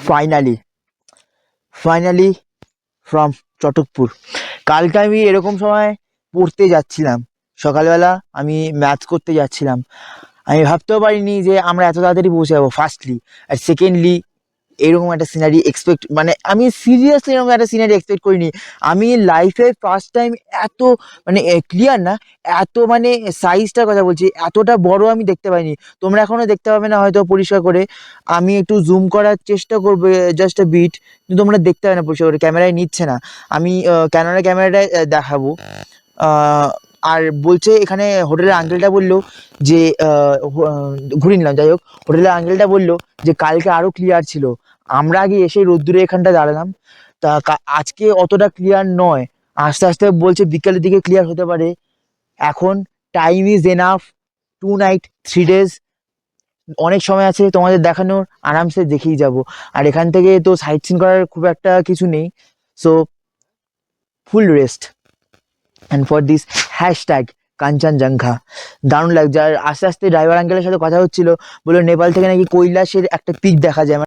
Finally finally from Chatakpur. কালকে আমি এরকম সময় পড়তে যাচ্ছিলাম, সকালবেলা আমি ম্যাথ করতে যাচ্ছিলাম। আমি ভাবতেও পারিনি যে আমরা এত তাড়াতাড়ি পৌঁছে যাবো, ফার্স্টলি। আর সেকেন্ডলি এরকম একটা সিনারি এক্সপেক্ট, মানে আমি সিরিয়াসলি এরকম একটা সিনারি এক্সপেক্ট করিনি। আমি লাইফে ফার্স্ট টাইম এত, মানে ক্লিয়ার না, এত মানে সাইজটার কথা বলছি, এতটা বড় আমি দেখতে পাইনি। তোমরা এখনো দেখতে পাবে না হয়তো পরিষ্কার করে, আমি একটু জুম করার চেষ্টা করবো জাস্ট আ বিট, কিন্তু তোমরা দেখতে পাবে না পরিষ্কার করে, ক্যামেরায় নিচ্ছে না। আমি ক্যামেরাটায় দেখাবো। আহ, আর বলছে এখানে হোটেলের আঙ্কেলটা বললো যে ঘুরে নিলাম, যাই হোক। হোটেলের আঙ্কেলটা বললো যে কালকে আরো ক্লিয়ার ছিল। আমরা আগে এসে রোদ্দুরে এখানটা দাঁড়ালাম, তা আজকে অতটা ক্লিয়ার নয়, আস্তে আস্তে বলছে বিকেলের দিকে ক্লিয়ার হতে পারে। এখন time is enough, 2 night 3 days, অনেক সময় আছে তোমাদের দেখানোর, আরামসে দেখেই যাব। আর এখান থেকে তো সাইট সিন করার খুব একটা কিছু নেই, so full rest and for this hashtag Kanchenjunga. দারুণ লাগছে। আর আস্তে আস্তে ড্রাইভার আঙ্কেলের সাথে কথা হচ্ছিল, বললো নেপাল থেকে নাকি কৈলাসের একটা পিক দেখা যায়।